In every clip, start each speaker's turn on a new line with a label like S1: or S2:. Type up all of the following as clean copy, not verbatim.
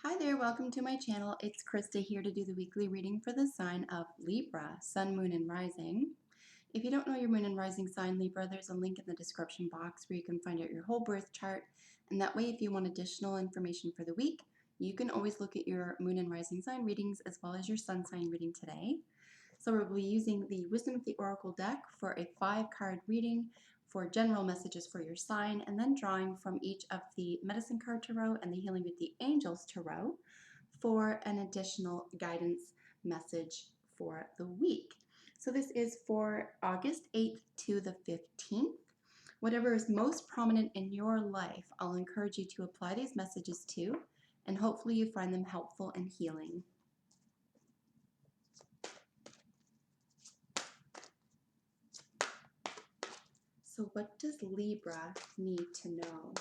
S1: Hi there, welcome to my channel. It's Krista here to do the weekly reading for the sign of Libra, Sun, Moon, and Rising. If you don't know your Moon and Rising sign, Libra, there's a link in the description box where you can find out your whole birth chart. And that way, if you want additional information for the week, you can always look at your Moon and Rising sign readings as well as your Sun sign reading today. So we'll be using the Wisdom of the Oracle deck for a 5-card reading for general messages for your sign, and then drawing from each of the Medicine Card Tarot and the Healing with the Angels Tarot for an additional guidance message for the week. So this is for August 8th to the 15th. Whatever is most prominent in your life, I'll encourage you to apply these messages to, and hopefully you find them helpful and healing. So what does Libra need to know?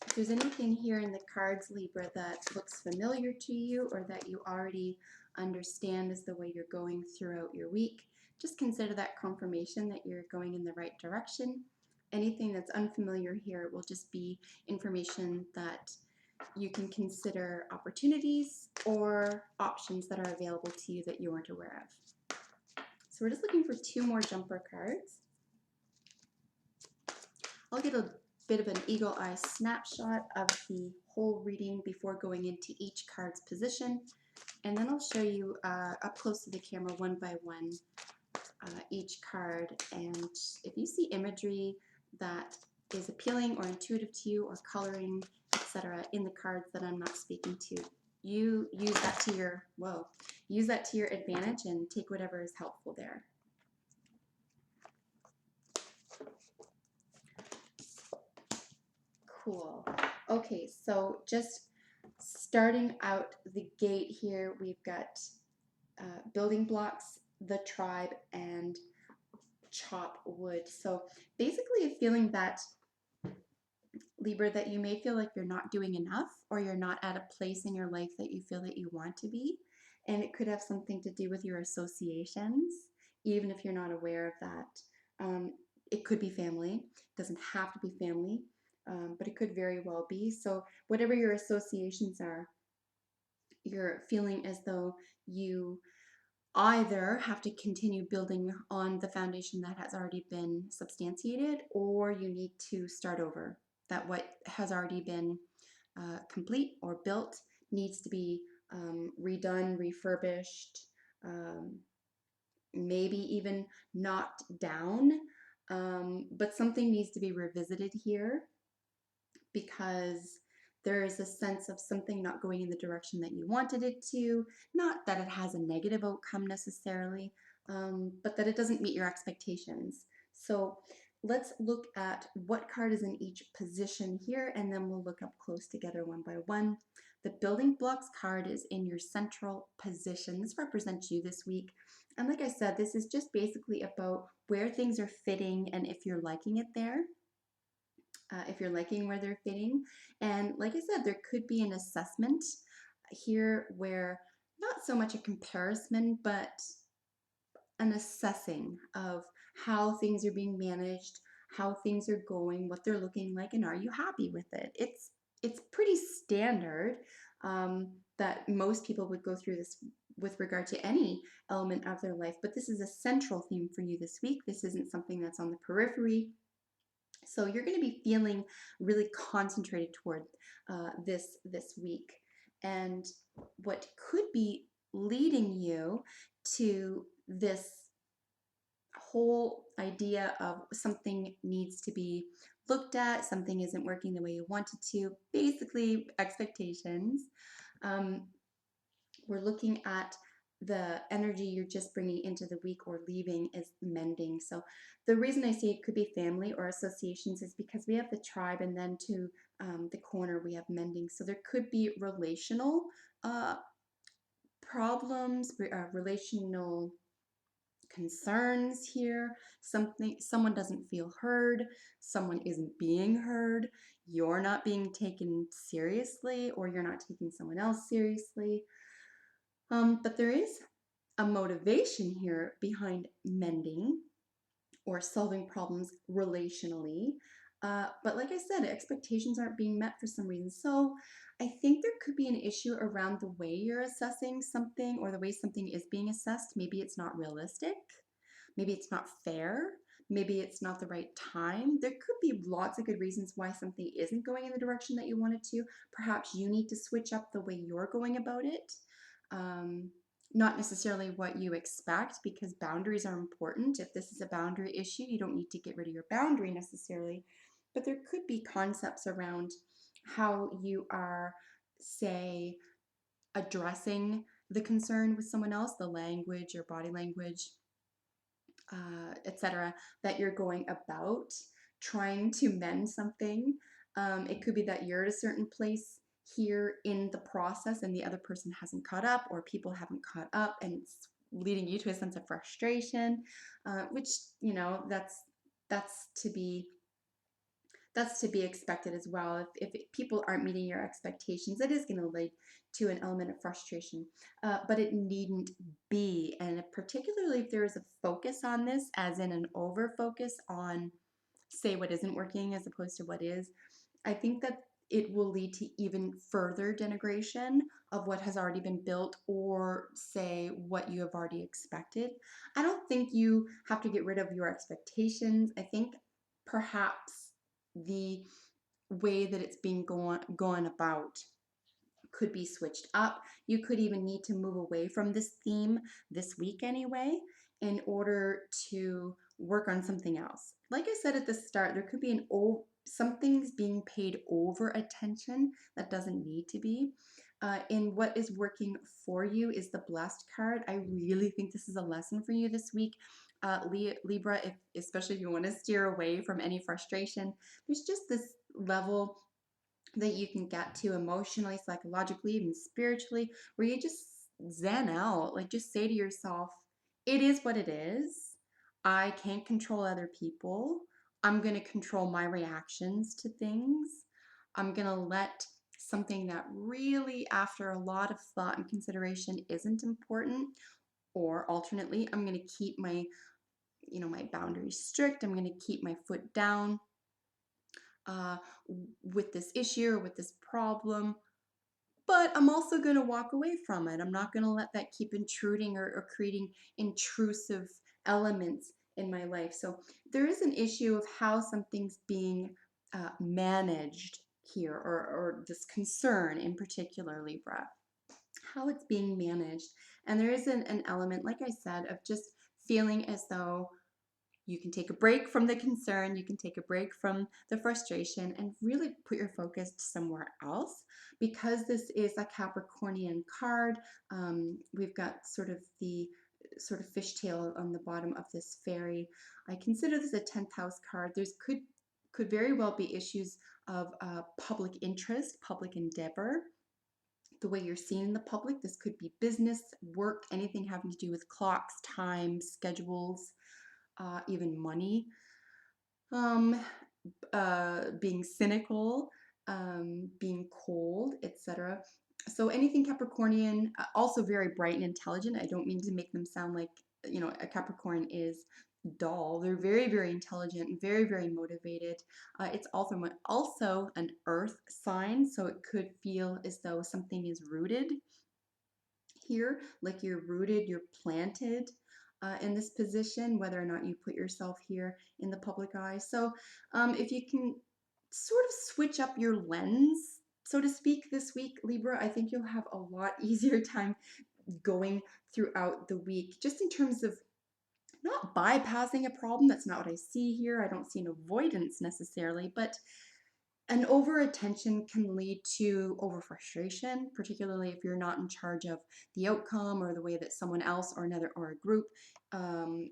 S1: If there's anything here in the cards, Libra, that looks familiar to you or that you already understand is the way you're going throughout your week, just consider that confirmation that you're going in the right direction. Anything that's unfamiliar here will just be information that you can consider opportunities or options that are available to you that you weren't aware of. So we're just looking for 2 more jumper cards. I'll get a bit of an eagle eye snapshot of the whole reading before going into each card's position, and then I'll show you up close to the camera one by one each card, and if you see imagery that is appealing or intuitive to you or coloring, etc. in the cards that I'm not speaking to, you use that to your advantage and take whatever is helpful there. Cool. Okay, so just starting out the gate here, we've got building blocks, the tribe, and chop wood. So basically a feeling that, Libra, that you may feel like you're not doing enough or you're not at a place in your life that you feel that you want to be. And it could have something to do with your associations, even if you're not aware of that. It could be family. It doesn't have to be family. But it could very well be. So whatever your associations are, you're feeling as though you either have to continue building on the foundation that has already been substantiated, or you need to start over. That what has already been complete or built needs to be redone, refurbished, maybe even knocked down. But something needs to be revisited here, because there is a sense of something not going in the direction that you wanted it to. Not that it has a negative outcome necessarily, but that it doesn't meet your expectations. So let's look at what card is in each position here, and then we'll look up close together one by one. The building blocks card is in your central position. This represents you this week. And like I said, this is just basically about where things are fitting and if you're liking it there. If you're liking where they're fitting. And like I said, there could be an assessment here where not so much a comparison, but an assessing of how things are being managed, how things are going, what they're looking like, and are you happy with it? It's pretty standard that most people would go through this with regard to any element of their life, but this is a central theme for you this week. This isn't something that's on the periphery. So you're going to be feeling really concentrated toward this week. And what could be leading you to this whole idea of something needs to be looked at, something isn't working the way you want it to, basically expectations. We're looking at the energy you're just bringing into the week or leaving is mending. So the reason I say it could be family or associations is because we have the tribe, and then to the corner we have mending. So there could be relational problems, relational concerns here. Someone doesn't feel heard, someone isn't being heard, you're not being taken seriously, or you're not taking someone else seriously. But there is a motivation here behind mending or solving problems relationally. But like I said, expectations aren't being met for some reason. So I think there could be an issue around the way you're assessing something or the way something is being assessed. Maybe it's not realistic. Maybe it's not fair. Maybe it's not the right time. There could be lots of good reasons why something isn't going in the direction that you want it to. Perhaps you need to switch up the way you're going about it. Um, Not necessarily what you expect, because boundaries are important. If this is a boundary issue, you don't need to get rid of your boundary necessarily, but there could be concepts around how you are, say, addressing the concern with someone else, the language or body language, etc., that you're going about trying to mend something. It could be that you're at a certain place here in the process and the other person hasn't caught up, or people haven't caught up, and it's leading you to a sense of frustration, which, that's to be that's to be expected as well. If people aren't meeting your expectations, it is going to lead to an element of frustration, but it needn't be. And particularly if there is a focus on this, as in an over focus on, say, what isn't working as opposed to what is, I think that it will lead to even further denigration of what has already been built, or say what you have already expected. I don't think you have to get rid of your expectations. I think perhaps the way that it's being gone about could be switched up. You could even need to move away from this theme this week anyway, in order to work on something else. Like I said at the start, there could be something's being paid over attention that doesn't need to be. And what is working for you is the blessed card. I really think this is a lesson for you this week. Libra, especially if you want to steer away from any frustration, there's just this level that you can get to emotionally, psychologically, even spiritually, where you just zen out. Like, just say to yourself, it is what it is. I can't control other people. I'm going to control my reactions to things. I'm going to let something that really, after a lot of thought and consideration, isn't important, or alternately, I'm going to keep my boundaries strict. I'm going to keep my foot down uh, with this issue or with this problem, but I'm also going to walk away from it. I'm not going to let that keep intruding, or creating intrusive elements in my life. So there is an issue of how something's being managed here, or this concern in particular, Libra, how it's being managed. And there is an element, like I said, of just feeling as though you can take a break from the concern, you can take a break from the frustration, and really put your focus somewhere else. Because this is a Capricornian card, we've got sort of the sort of fishtail on the bottom of this fairy. I consider this a 10th house card. There's could very well be issues of public interest, public endeavor, the way you're seen in the public. This could be business, work, anything having to do with clocks, time, schedules, even money, um, being cynical, being cold, etc. So anything Capricornian, also very bright and intelligent. I don't mean to make them sound like, a Capricorn is dull. They're very, very intelligent and very, very motivated. It's also an earth sign, so it could feel as though something is rooted here, like you're rooted, you're planted in this position, whether or not you put yourself here in the public eye. So if you can sort of switch up your lens, so to speak, this week, Libra, I think you'll have a lot easier time going throughout the week, just in terms of not bypassing a problem. That's not what I see here. I don't see an avoidance necessarily, but an over attention can lead to over frustration, particularly if you're not in charge of the outcome, or the way that someone else or another or a group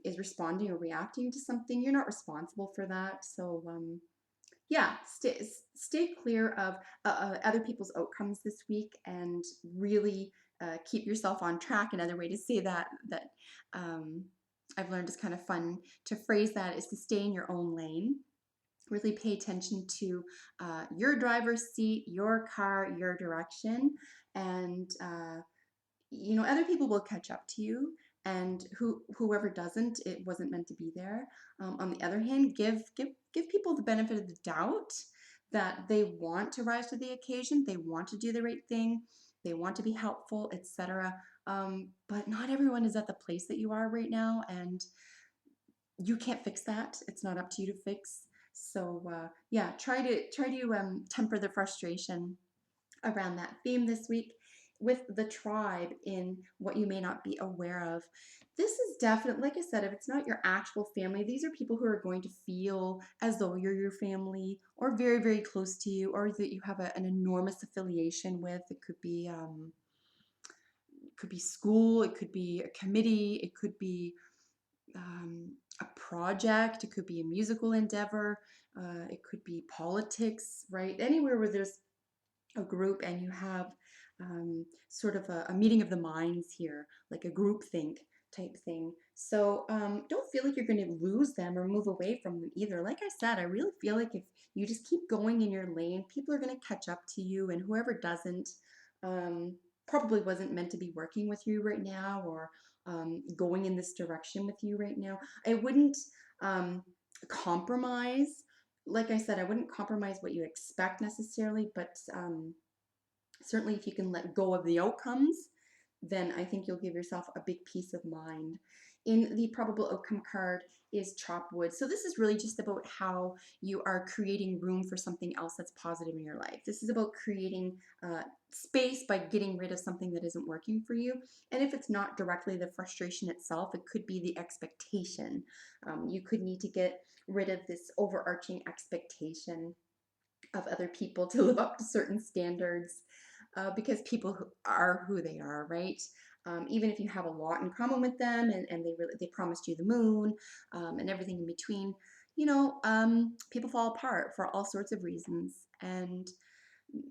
S1: is responding or reacting to something. You're not responsible for that. So yeah, stay clear of other people's outcomes this week, and really keep yourself on track. Another way to say that um, I've learned is kind of fun to phrase that, is to stay in your own lane. Really pay attention to your driver's seat, your car, your direction, and other people will catch up to you. and whoever doesn't, it wasn't meant to be there. On the other hand, give people the benefit of the doubt that they want to rise to the occasion, they want to do the right thing, they want to be helpful, etc. But not everyone is at the place that you are right now, and you can't fix that. It's not up to you to fix. So yeah, try to temper the frustration around that theme this week with the tribe in what you may not be aware of. This is definitely, like I said, if it's not your actual family, these are people who are going to feel as though you're your family or very, very close to you, or that you have an enormous affiliation with. It could be school, it could be a committee, it could be a project, it could be a musical endeavor, it could be politics, right? Anywhere where there's a group and you have sort of a meeting of the minds here, like a group think type thing. So don't feel like you're going to lose them or move away from them either. Like I said, I really feel like if you just keep going in your lane, people are going to catch up to you, and whoever doesn't um, probably wasn't meant to be working with you right now, or going in this direction with you right now. I wouldn't um, compromise. Like I said, I wouldn't compromise what you expect necessarily, but certainly if you can let go of the outcomes, then I think you'll give yourself a big peace of mind. In the probable outcome card is chop wood. So this is really just about how you are creating room for something else that's positive in your life. This is about creating space by getting rid of something that isn't working for you. And if it's not directly the frustration itself, it could be the expectation. You could need to get rid of this overarching expectation of other people to live up to certain standards, because people are who they are, right? Even if you have a lot in common with them, and they promised you the moon, and everything in between, people fall apart for all sorts of reasons, and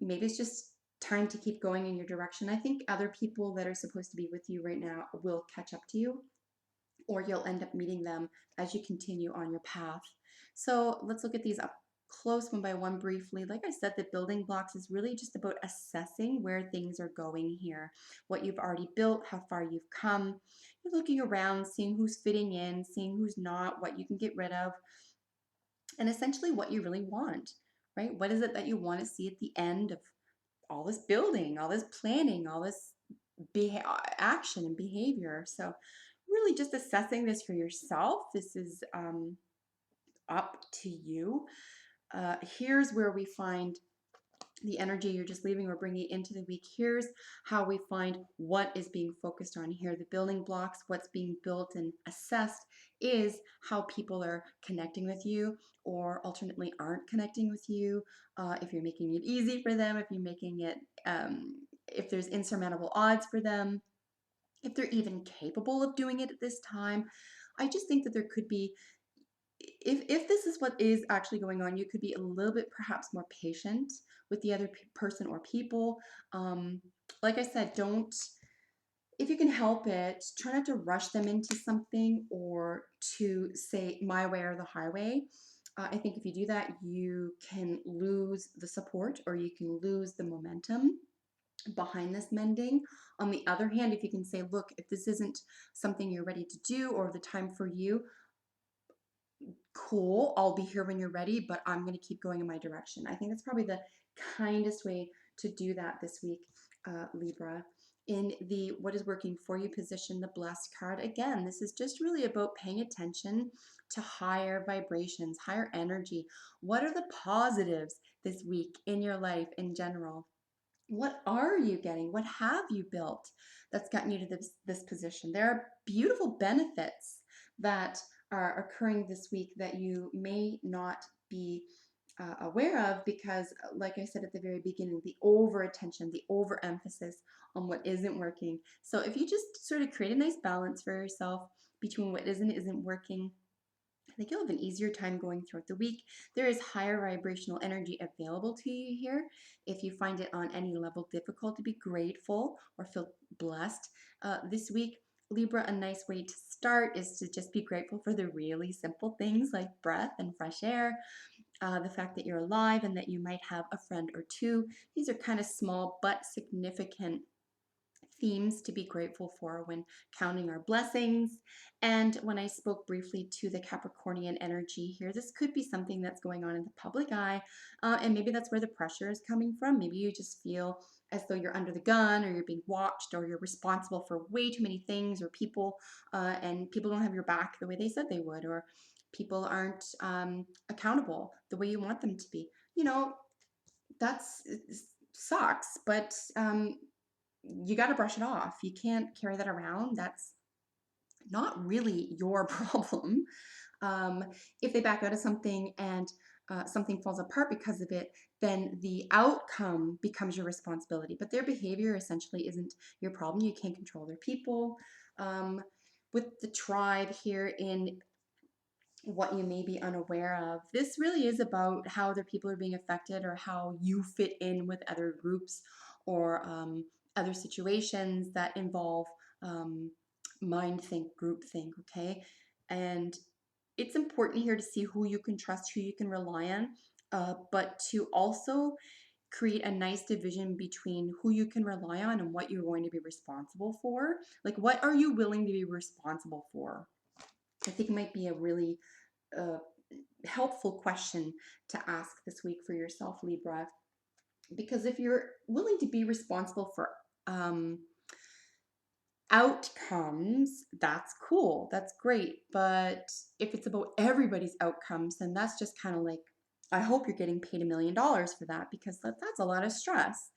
S1: maybe it's just time to keep going in your direction. I think other people that are supposed to be with you right now will catch up to you, or you'll end up meeting them as you continue on your path. So let's look at these up close one by one briefly. Like I said, the building blocks is really just about assessing where things are going here, what you've already built, how far you've come. You're looking around, seeing who's fitting in, seeing who's not, what you can get rid of, and essentially what you really want, right? What is it that you want to see at the end of all this building, all this planning, all this action and behavior? So really just assessing this for yourself. This is up to you. Here's where we find the energy you're just leaving or bringing into the week. Here's how we find what is being focused on here. The building blocks, what's being built and assessed, is how people are connecting with you, or alternately aren't connecting with you. If you're making it easy for them, if you're making it, if there's insurmountable odds for them, if they're even capable of doing it at this time. I just think that there could be, if this is what is actually going on, you could be a little bit perhaps more patient with the other person or people. Um, like I said, don't, if you can help it, try not to rush them into something or to say my way or the highway. I think if you do that, you can lose the support, or you can lose the momentum behind this mending. On the other hand, if you can say, look, if this isn't something you're ready to do or the time for you, cool, I'll be here when you're ready, but I'm going to keep going in my direction. I think that's probably the kindest way to do that this week, Libra. In the what is working for you position, the blessed card, again, this is just really about paying attention to higher vibrations, higher energy. What are the positives this week in your life in general? What are you getting? What have you built that's gotten you to this position? There are beautiful benefits that are occurring this week that you may not be aware of, because, like I said at the very beginning, the over attention, the overemphasis on what isn't working. So if you just sort of create a nice balance for yourself between what isn't working, I think you'll have an easier time going throughout the week. There is higher vibrational energy available to you here. If you find it on any level difficult to be grateful or feel blessed this week, Libra, a nice way to start is to just be grateful for the really simple things like breath and fresh air, the fact that you're alive and that you might have a friend or two. These are kind of small but significant themes to be grateful for when counting our blessings. And when I spoke briefly to the Capricornian energy here, this could be something that's going on in the public eye, and maybe that's where the pressure is coming from. Maybe you just feel as though you're under the gun, or you're being watched, or you're responsible for way too many things, or people, and people don't have your back the way they said they would, or people aren't accountable the way you want them to be. You know, that's sucks, but you got to brush it off. You can't carry that around. That's not really your problem. Um, if they back out of something and something falls apart because of it, then the outcome becomes your responsibility. But their behavior essentially isn't your problem. You can't control their people. Um, with the tribe here in what you may be unaware of, this really is about how other people are being affected, or how you fit in with other groups, or other situations that involve mind think, group think, okay? And it's important here to see who you can trust, who you can rely on, but to also create a nice division between who you can rely on and what you're going to be responsible for. Like, what are you willing to be responsible for? I think it might be a really uh, helpful question to ask this week for yourself, Libra. Because if you're willing to be responsible for um, outcomes, that's cool, that's great. But if it's about everybody's outcomes, then that's just kind of like, I hope you're getting paid $1 million for that, because that's a lot of stress.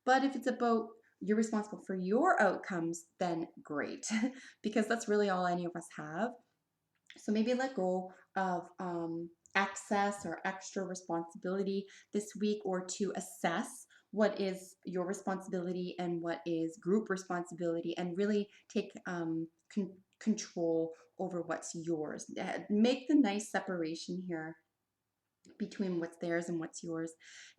S1: But if it's about you're responsible for your outcomes, then great, because that's really all any of us have. So maybe let go of excess or extra responsibility this week, or to assess what is your responsibility and what is group responsibility, and really take control over what's yours. Make the nice separation here between what's theirs and what's yours.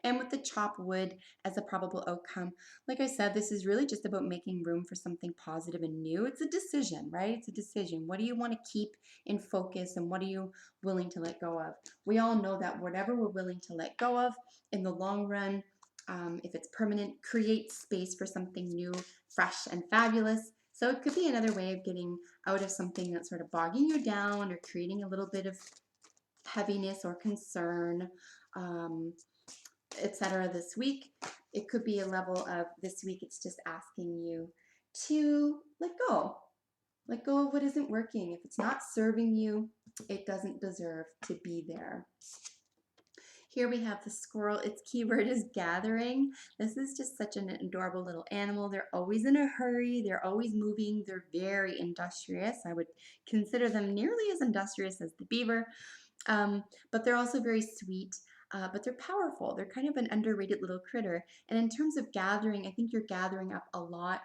S1: And with the chop wood as a probable outcome, like I said, this is really just about making room for something positive and new. It's a decision, right? It's a decision. What do you want to keep in focus, and what are you willing to let go of? We all know that whatever we're willing to let go of in the long run, if it's permanent, creates space for something new, fresh, and fabulous. So it could be another way of getting out of something that's sort of bogging you down, or creating a little bit of heaviness or concern, um, etc. this week. It could be a level of this week, it's just asking you to let go. Let go of what isn't working. If it's not serving you, it doesn't deserve to be there. Here we have the squirrel. Its keyword is gathering. This is just such an adorable little animal. They're always in a hurry. They're always moving. They're very industrious. I would consider them nearly as industrious as the beaver. But they're also very sweet, but they're powerful. They're kind of an underrated little critter. And in terms of gathering, I think you're gathering up a lot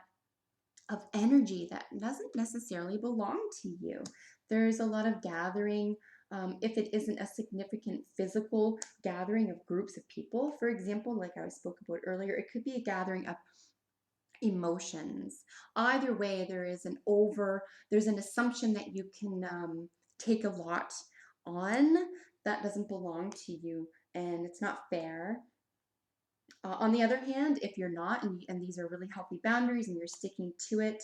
S1: of energy that doesn't necessarily belong to you. There's a lot of gathering, if it isn't a significant physical gathering of groups of people. For example, like I spoke about earlier, it could be a gathering of emotions. Either way, there's an assumption that you can take a lot on that doesn't belong to you, and it's not fair. On the other hand, if you're not, and these are really healthy boundaries, and you're sticking to it,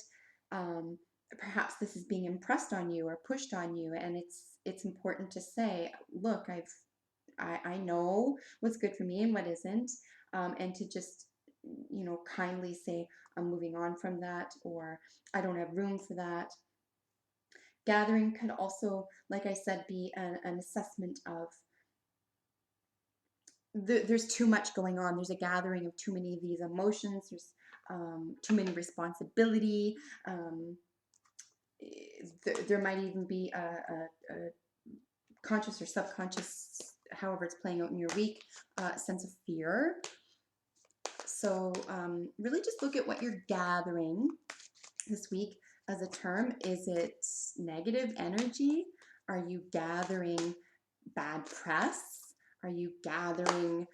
S1: um, perhaps this is being impressed on you or pushed on you, and it's important to say, look, I know what's good for me and what isn't, and to just, kindly say, I'm moving on from that, or I don't have room for that. Gathering can also, like I said, be an assessment of there's too much going on. There's a gathering of too many of these emotions. There's too many responsibility. There might even be a conscious or subconscious, however it's playing out in your week, sense of fear. So really just look at what you're gathering this week as a term. Is it negative energy? Are you gathering bad press? Are you gathering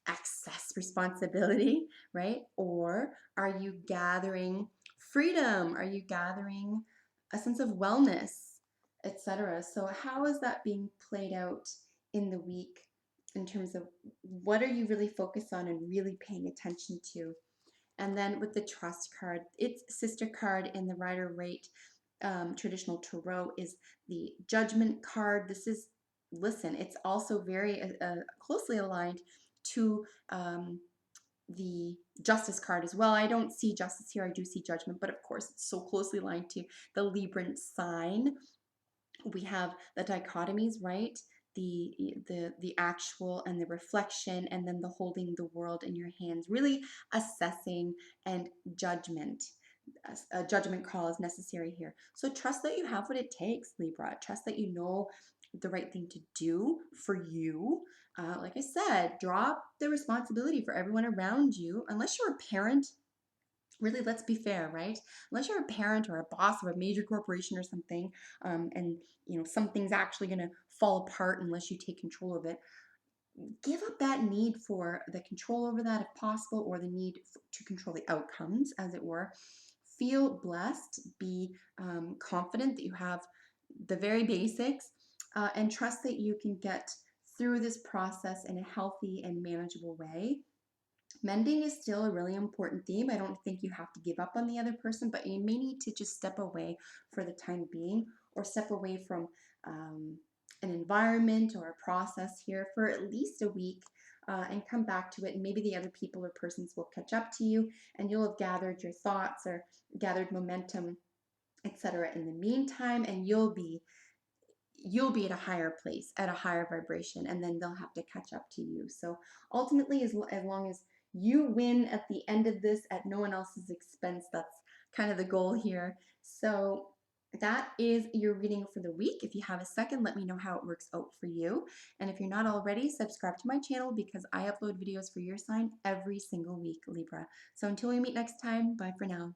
S1: excess responsibility, right? Or are you gathering freedom? Are you gathering a sense of wellness, etc.? So how is that being played out in the week, in terms of what are you really focused on and really paying attention to? And then with the trust card, its sister card in the Rider-Waite traditional tarot is the judgment card. This is, listen, it's also very closely aligned to the justice card as well. I don't see justice here, I do see judgment, but of course it's so closely aligned to the Libran sign. We have the dichotomies, right? The actual and the reflection, and then the holding the world in your hands, really assessing and judgment. A judgment call is necessary here. So trust that you have what it takes, Libra. Trust that you know the right thing to do for you. Like I said, drop the responsibility for everyone around you. Unless you're a parent, really, let's be fair, right? Unless you're a parent or a boss of a major corporation or something, and something's actually going to fall apart unless you take control of it, give up that need for the control over that if possible, or the need to control the outcomes, as it were. Feel blessed, be confident that you have the very basics, and trust that you can get through this process in a healthy and manageable way. Mending is still a really important theme. I don't think you have to give up on the other person, but you may need to just step away for the time being, or step away from an environment or a process here for at least a week, and come back to it. And maybe the other people or persons will catch up to you, and you'll have gathered your thoughts or gathered momentum, etc. in the meantime, and you'll be at a higher place, at a higher vibration, and then they'll have to catch up to you. So ultimately, as long as you win at the end of this at no one else's expense, that's kind of the goal here. So that is your reading for the week. If you have a second, let me know how it works out for you. And if you're not already, subscribe to my channel, because I upload videos for your sign every single week, Libra. So until we meet next time, bye for now.